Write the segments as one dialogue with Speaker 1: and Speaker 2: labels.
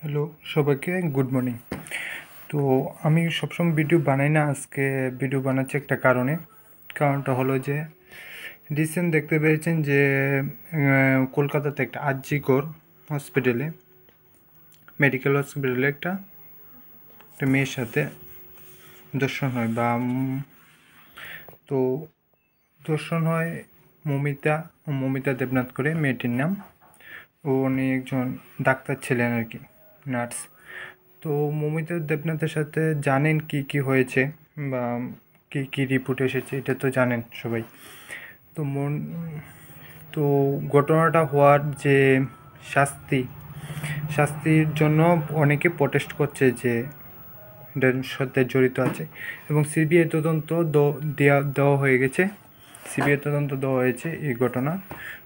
Speaker 1: Hello সবাইকে good morning. তো আমি সবসময় ভিডিও বানাই না, আজকে ভিডিও বানাচ্ছি একটা কারণটা হলো যে রিসেন্ট দেখতে পেয়েছেন যে কলকাতাতে একটা আরজিকর হসপিটালে, মেডিকেল হসপিটালে একটা মেয়ের সাথে ধর্ষণ হয় তো ধর্ষণ হয় মমিতা দেবনাথ করে মেয়েটির নাম। উনি একজন ডাক্তার ছিলেন আর কি, নার্স। তো মমিতা দেবনাথের সাথে জানেন কি হয়েছে বা কি রিপোর্ট এসেছে, এটা তো জানেন সবাই। তো তো ঘটনাটা হওয়ার যে শাস্তির জন্য অনেকে প্রটেস্ট করছে যে এটার সাথে জড়িত আছে, এবং সিবিআই তদন্ত দেওয়া হয়ে গেছে। সিবিআই তদন্ত দেওয়া হয়েছে এই ঘটনা।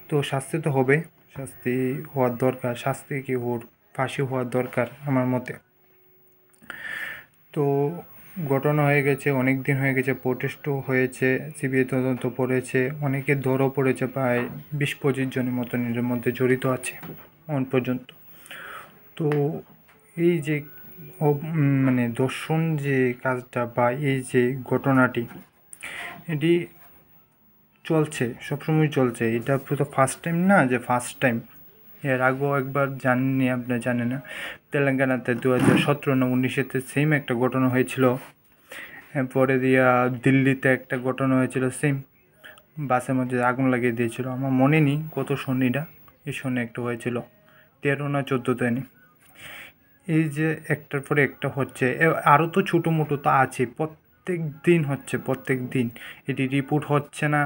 Speaker 1: তো শাস্তি তো হবে, শাস্তি হওয়ার দরকার, শাস্তি কি ফাঁসি হওয়ার দরকার আমার মতে। তো ঘটনা হয়ে গেছে, অনেক দিন হয়ে গেছে, প্রোটেস্টও হয়েছে, সিবিআই তদন্ত পড়েছে, অনেকে ধরও পড়েছে, প্রায় 20-25 জনের মতন এর মধ্যে জড়িত আছে এখন পর্যন্ত। তো এই যে মানে দর্শন যে কাজটা বা এই যে ঘটনাটি, এটি চলছে, সবসময় চলছে। এটা তো ফার্স্ট টাইম না যে ফার্স্ট টাইম, এর আগেও একবার জানেননি, আপনি জানেন না, তেলেঙ্গানাতে 2017 না 19-এতে সেম একটা ঘটনা হয়েছিল। পরে দিয়া দিল্লিতে একটা ঘটনা হয়েছিল সেম, বাসের মধ্যে আগুন লাগিয়ে দিয়েছিল। আমার মনে নেই কত শনিটা, এই শনি একটা হয়েছিল 13 না 14তে নেই। এই যে একটার পরে একটা হচ্ছে, আরও তো ছোটো মোটো তো আছে, প্রত্যেক দিন এটি রিপোর্ট হচ্ছে না,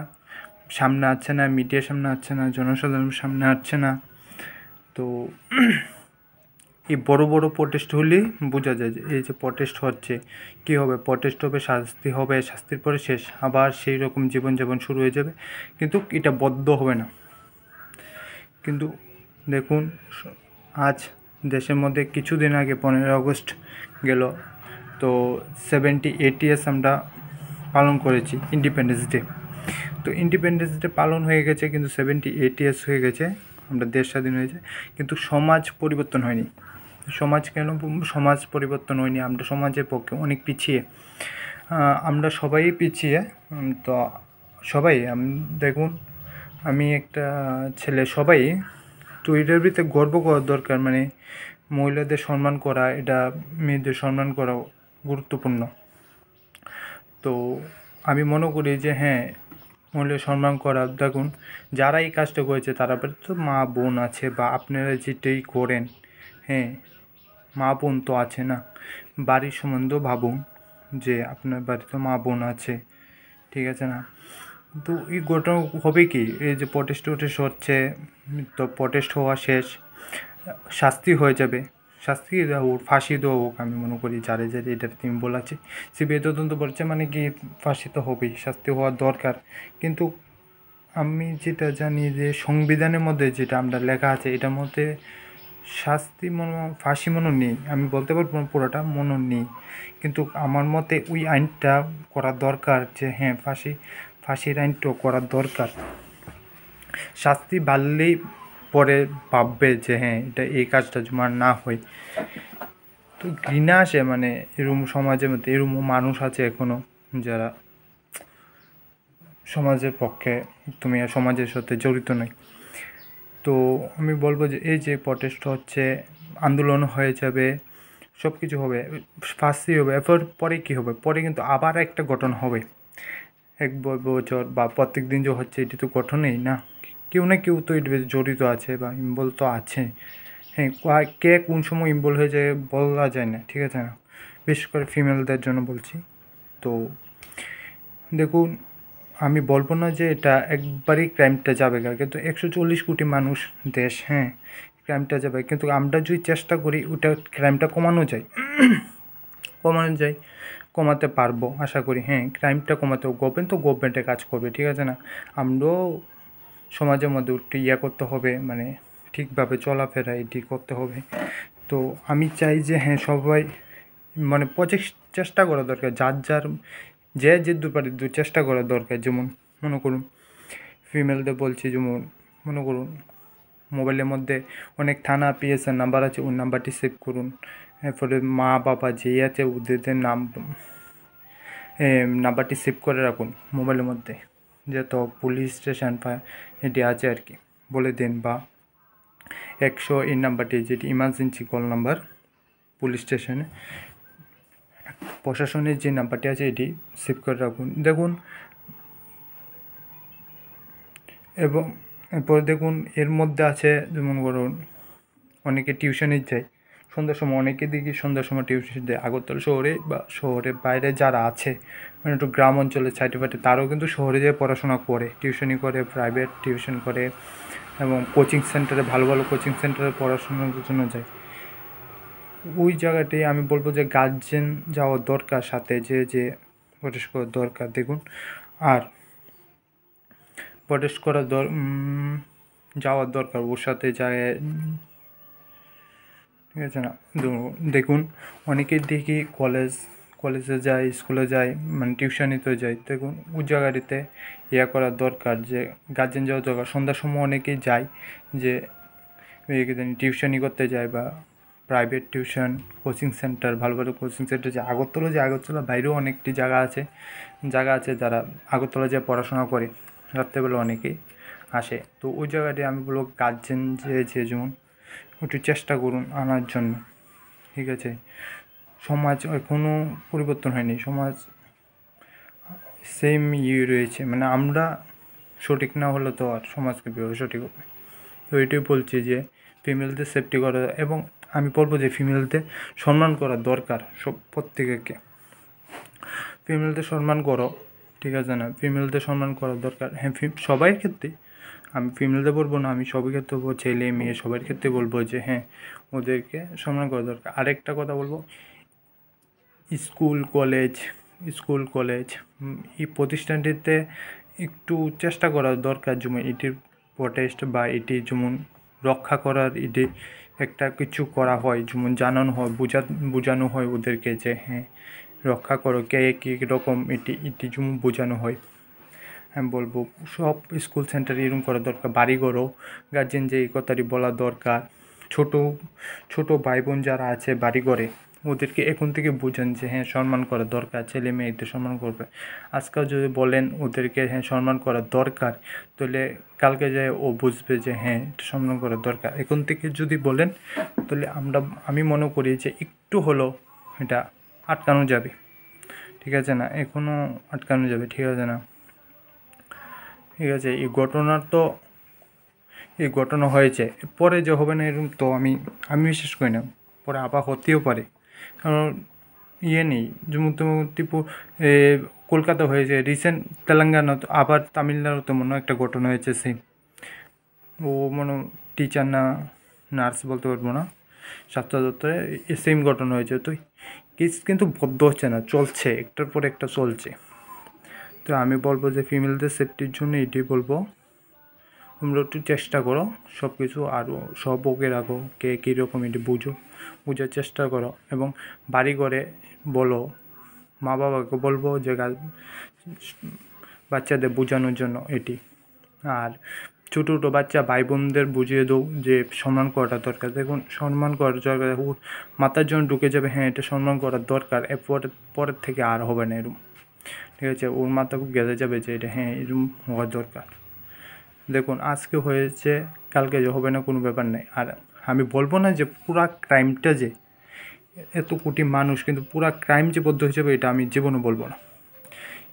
Speaker 1: সামনে আসছে না, মিডিয়ার সামনে আসছে না, জনসাধারণের সামনে আসছে না। তো এই বড় বড় প্রোটেস্ট হলেই বোঝা যায় যে এই যে প্রোটেস্ট হচ্ছে, কী হবে, প্রোটেস্ট হবে, শাস্তি হবে, শাস্তির পরে শেষ, আবার সেই রকম জীবনযাপন শুরু হয়ে যাবে, কিন্তু এটা বদ্ধ হবে না। কিন্তু দেখুন, আজ দেশের মধ্যে কিছুদিন আগে 15 আগস্ট গেল, তো 78 ইয়ার্স আমরা পালন করেছি ইন্ডিপেন্ডেন্স ডে। তো ইন্ডিপেন্ডেন্স ডে পালন হয়ে গেছে, কিন্তু 78 ইয়ার্স হয়ে গেছে, আমরা দেশ স্বাধীন হয়েছে, কিন্তু সমাজ পরিবর্তন হয়নি। সমাজ পরিবর্তন হয়নি, আমরা সমাজের পক্ষে অনেক পিছিয়ে, আমরা সবাই পিছিয়ে। তো সবাই দেখুন, আমি একটা ছেলে, সবাই তো এটার ভিতরে গর্ব করার দরকার, মানে মহিলাদের সম্মান করা, এটা মেয়েদের সম্মান করা গুরুত্বপূর্ণ। তো আমি মনে করি যে হ্যাঁ, মহিলা সম্মান করা, দেখুন যারা এই কাজটা করেছে তারা তো মা বোন আছে, বা আপনারা যেটাই করেন, হ্যাঁ মা বোন তো আছে না, বাড়ির সম্বন্ধ ভাবুন যে আপনার বাড়িতে মা বোন আছে, ঠিক আছে না? তো এই ঘটনা হবে কি, এই যে প্রটেস্ট হচ্ছে, তো প্রটেস্ট হওয়া শেষ, শাস্তি হয়ে যাবে, শাস্তি দেওয়া হোক, ফাঁসি দেওয়া হোক, আমি মনে করি যারে এটা তুমি বলাচ্ছে, সিবিআই তদন্ত বলছে মানে কি ফাঁসি তো হবেই, শাস্তি হওয়ার দরকার। কিন্তু আমি যেটা জানি যে সংবিধানের মধ্যে যেটা আমরা লেখা আছে, এটার মধ্যে ফাঁসি মনে নেই, আমি বলতে পারবো পুরোটা মনে নেই, কিন্তু আমার মতে ওই আইনটা করা দরকার, যে হ্যাঁ ফাঁসির আইনটা করার দরকার। শাস্তি বাড়লেই পরে ভাববে যে হ্যাঁ এটা এই কাজটা জমা না হয়। তো ঘৃণা আসে, মানে এরকম সমাজের মধ্যে এরকম মানুষ আছে এখনও যারা সমাজের পক্ষে, তুমি সমাজের সাথে জড়িত নয়। তো আমি বলবো যে এই যে প্রটেস্ট হচ্ছে, আন্দোলন হয়ে যাবে, সব কিছু হবে, ফাঁসি হবে, এরপর পরে কী হবে, পরে কিন্তু আবার একটা ঘটনা হবে, এক বছর বা প্রত্যেক দিন যে হচ্ছে, এটি তো ঘটনাই না, কেউ না কেউ তো এর জড়িত আছে বা ইনভলভ তো আছে। হ্যাঁ, কে কোন সময় ইনভলভ হয়ে যায় বলা যায় না, ঠিক আছে না, বিশেষ করে ফিমেলদের জন্য বলছি। তো দেখুন, আমি বলবো না যে এটা একবারই ক্রাইমটা যাবে, কিন্তু 140 কোটি মানুষ দেশ, হ্যাঁ ক্রাইমটা যাবে, কিন্তু আমরা যদি চেষ্টা করি ওটা ক্রাইমটা কমানো যায়, কমাতে পারবো আশা করি। হ্যাঁ, ক্রাইমটা কমাতে গভর্নমেন্টে কাজ করবে, ঠিক আছে না, আমরাও সমাজের মধ্যে একটু করতে হবে, মানে ঠিকভাবে চলাফেরা এটি করতে হবে। তো আমি চাই যে হ্যাঁ সবাই মানে চেষ্টা করা দরকার, যে দুপারে চেষ্টা করা দরকার। যেমন মনে করুন ফিমেলদের বলছি, যেমন মনে করুন মোবাইলের মধ্যে অনেক থানা পিএসের নাম্বার আছে, ওই নাম্বারটি সেভ করুন। এরপরে মা বাবা যেই আছে ওদের নাম্বারটি সেভ করে রাখুন মোবাইলের মধ্যে, যত পুলিশ স্টেশন এটি আছে আর কি বলে দিন, বা 100 এই নাম্বারটি যেটি ইমার্জেন্সি কল নাম্বার পুলিশ স্টেশনে, প্রশাসনের যে নাম্বারটি আছে এটি সেভ করে রাখুন। দেখুন এবং এরপর দেখুন এর মধ্যে আছে যেমন ধরুন অনেকে টিউশনে যায় সন্ধ্যার সময়, অনেকে দেখি সন্ধ্যার সময় টিউশন দেয় আগরতলা শহরে বা শহরের বাইরে যারা আছে মানে একটু গ্রাম অঞ্চলে সাইডে ফাইডে, তারাও কিন্তু শহরে যেয়ে পড়াশোনা করে, টিউশনি করে, প্রাইভেট টিউশন করে এবং কোচিং সেন্টারে ভালো ভালো কোচিং সেন্টারে পড়াশোনার জন্য যায়। ওই জায়গাটি আমি বলবো যে গার্জেন যাওয়া দরকার, সাথে যে প্রটেস্ট করা দরকার। দেখুন আর প্রটেস্ট করা যাওয়ার দরকার, ওর সাথে যায়, ঠিক আছে না। দেখুন অনেকেই দেখি কলেজে যায়, স্কুলে যায়, মানে টিউশনিতে যায়। দেখুন ওই জায়গাটিতে করার দরকার যে গার্জেন যাওয়া দরকার। সন্ধ্যার সময় অনেকেই যায় যে টিউশনি করতে যায় বা প্রাইভেট টিউশন কোচিং সেন্টার, ভালো ভালো কোচিং সেন্টার যায়। আগরতলার বাইরেও অনেকটি জায়গা আছে যারা আগরতলা যে পড়াশোনা করে, রাত্রেবেলা অনেকেই আসে। তো ওই জায়গাটি আমি বলবো গার্জেন যে যেমন একটু চেষ্টা করুন আনার জন্য, ঠিক আছে। সমাজ কোনো পরিবর্তন হয়নি, সমাজ সেম রয়েছে, মানে আমরা সঠিক না হলে তো আর সমাজকে কীভাবে সঠিক হবে। তো এটাই বলছি যে ফিমেলদের সেফটি করা, এবং আমি বলবো যে ফিমেলদের সম্মান করা দরকার, সব প্রত্যেকে ফিমেলদের সম্মান করো, ঠিক আছে না, ফিমেলদের সম্মান করা দরকার। হ্যাঁ সবাই ক্ষেত্রে, আমি ফিমেলদের বলবো না, আমি সবাই ক্ষেত্রে বলবো, ছেলে মেয়ে সবার ক্ষেত্রে বলবো যে হ্যাঁ ওদেরকে সম্মান করা দরকার। আরেকটা কথা বলবো, স্কুল কলেজ এই প্রতিষ্ঠানটিতে একটু চেষ্টা করা দরকার, যেমন এটির প্রটেস্ট বা এটি যেমন রক্ষা করার, এটি একটা কিছু করা হয়, যেমন জানানো হয়, বোঝানো হয় ওদেরকে যে হ্যাঁ রক্ষা করো, কে কী রকম এটি যেমন বোঝানো হয়। আমি বলবো সব স্কুল সেন্টারে এরকম করা দরকার, বাড়িঘরও গার্জেন যে এই কথাটি বলা দরকার। ছোট ভাই বোন যারা আছে বাড়িঘরে, ওদেরকে এখন থেকে বোঝান যে হ্যাঁ সম্মান করা দরকার, ছেলে মেয়েদের সম্মান করবে। আজকাল যদি বলেন ওদেরকে হ্যাঁ সম্মান করা দরকার, তাহলে কালকে যায় ও বুঝবে যে হ্যাঁ এটা সম্মান করা দরকার। এখন থেকে যদি বলেন তাহলে আমি মনে করি যে একটু হলেও এটা আটকানো যাবে, ঠিক আছে না, এখনও আটকানো যাবে, ঠিক আছে না। ঠিক আছে, এই ঘটনা হয়েছে, পরে যে হবে না এরকম তো আমি বিশ্বাস করি না, পরে আবার হতেও পারে, কারণ নেই। যেমন কলকাতা হয়েছে রিসেন্ট, তেলেঙ্গানা, তো আবার তামিলনাড়ুতে মনে একটা ঘটনা হয়েছে সেম। ও টিচার না নার্স বলতে পারবো না, স্বাস্থ্য দপ্তরে সেম ঘটনা হয়েছে। তো কেস কিন্তু বদ্ধ হচ্ছে না, চলছে, একটার পর একটা চলছে। তো আমি বলবো যে ফিমেলদের সেফটির জন্য এটাই বলবো, তোমরা একটু চেষ্টা করো সব কিছু, আরও সব ওকে রাখো, কে কীরকম এটি বোঝার চেষ্টা করো, এবং বাড়ি ঘরে বলো, মা বাবাকে বলবো যে বাচ্চাদের বোঝানোর জন্য এটি। আর ছোটো বাচ্চা ভাই বোনদের বুঝিয়ে দাও যে সম্মান করাটা দরকার। দেখুন সম্মান করার দরকার, ওর মাথার জন্য ঢুকে যাবে হ্যাঁ এটা সম্মান করার দরকার, পরের থেকে আর হবে না এরকম, ঠিক আছে। ওর মাথা খুব গেঁথে যাবে যে এটা হ্যাঁ এরকম হওয়ার দরকার। দেখুন আজকে হয়েছে কালকে যে হবে না কোনো ব্যাপার নেই। আর আমি বলবো না যে পুরা ক্রাইমটা যে এত কোটি মানুষ কিন্তু পুরা ক্রাইম যে বদ্ধ হয়ে যাবে, এটা আমি জীবনে বলবো না।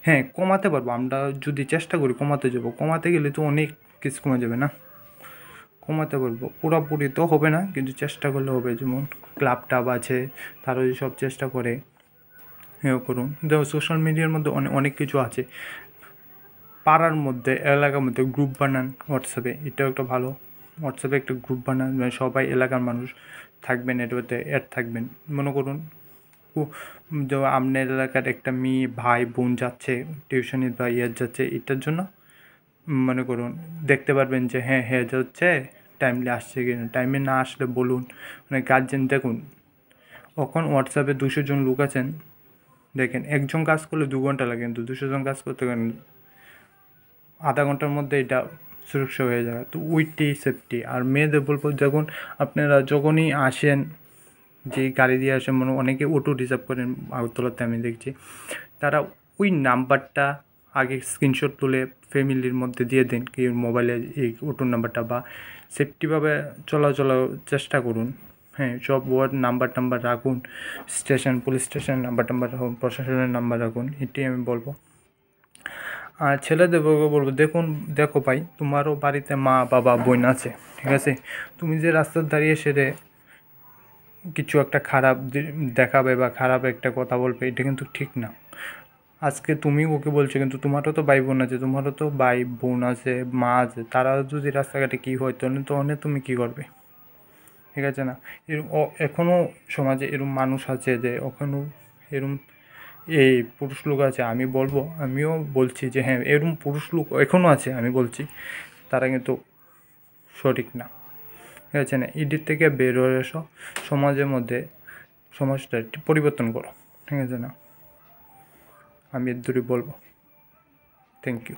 Speaker 1: হ্যাঁ কমাতে পারবো, আমরা যদি চেষ্টা করি কমাতে গেলে তো অনেক কিছু কমে যাবে না, কমাতে পারবো, পুরোপুরি তো হবে না কিন্তু চেষ্টা করলে হবে। যেমন ক্লাব টাব আছে, তারা যদি সব চেষ্টা করে করুন। দেখো সোশ্যাল মিডিয়ার মধ্যে অনেক কিছু আছে, পাড়ার মধ্যে এলাকার মধ্যে গ্রুপ বানান হোয়াটসঅ্যাপে, এটাও একটা ভালো। হোয়াটসঅ্যাপে একটা গ্রুপ বানান, মানে সবাই এলাকার মানুষ থাকবেন, এটাতে অ্যাড থাকবেন। মনে করুন আপনার এলাকার একটা মেয়ে ভাই বোন যাচ্ছে টিউশনি বা যাচ্ছে, এটার জন্য মনে করুন দেখতে পারবেন যে হ্যাঁ যাচ্ছে, টাইমলি আসছে কি না, টাইমে না আসলে বলুন, মানে গার্জেন দেখুন এখন হোয়াটসঅ্যাপে 200 জন লোক আছেন, দেখেন একজন কাজ করলে 2 ঘন্টা লাগে, কিন্তু 200 জন কাজ করতে পারেন আধা ঘন্টার মধ্যে এটা সুরক্ষা হয়ে যাবে। তো ওইটাই সেফটি। আর মেয়েদের বলবো, যখন আপনারা যখনই আসেন, যে গাড়ি দিয়ে আসেন, মানে অনেকে অটো রিজার্ভ করেন আগরতলাতে আমি দেখছি, তারা ওই নাম্বারটা আগে স্ক্রিনশট তুলে ফ্যামিলির মধ্যে দিয়ে দিন, কি মোবাইলে এই অটোর নাম্বারটা, বা সেফটিভাবে চলাচলার চেষ্টা করুন। হ্যাঁ, সব ওয়ার্ড নাম্বার রাখুন, স্টেশন, পুলিশ স্টেশন নাম্বার রাখুন, প্রশাসনের নাম্বার রাখুন, এটাই আমি বলবো। আর ছেলেদেরকে বলবো, দেখো ভাই, তোমারও বাড়িতে মা বাবা বোন আছে, ঠিক আছে? তুমি যে রাস্তার দাঁড়িয়ে সেরে কিছু একটা খারাপ দেখাবে বা খারাপ একটা কথা বলবে, এটা কিন্তু ঠিক না। আজকে তুমি ওকে বলছো, কিন্তু তোমারও তো ভাই বোন আছে, মা আছে, তারা যদি রাস্তাঘাটে কী হয়, তাহলে তুমি কী করবে? ঠিক আছে না? এখনও সমাজে এরম মানুষ আছে যে এখনও এরম এই পুরুষ লোক আছে। আমিও বলছি যে হ্যাঁ, এরম পুরুষ লোক এখনও আছে, আমি বলছি তারা কিন্তু সঠিক না। ঠিক আছে না? এদের থেকে বের হয়ে এসো, সমাজের মধ্যে সমাজটা একটু পরিবর্তন করো। ঠিক আছে না? আমি এর দূরে বলবো। Thank you.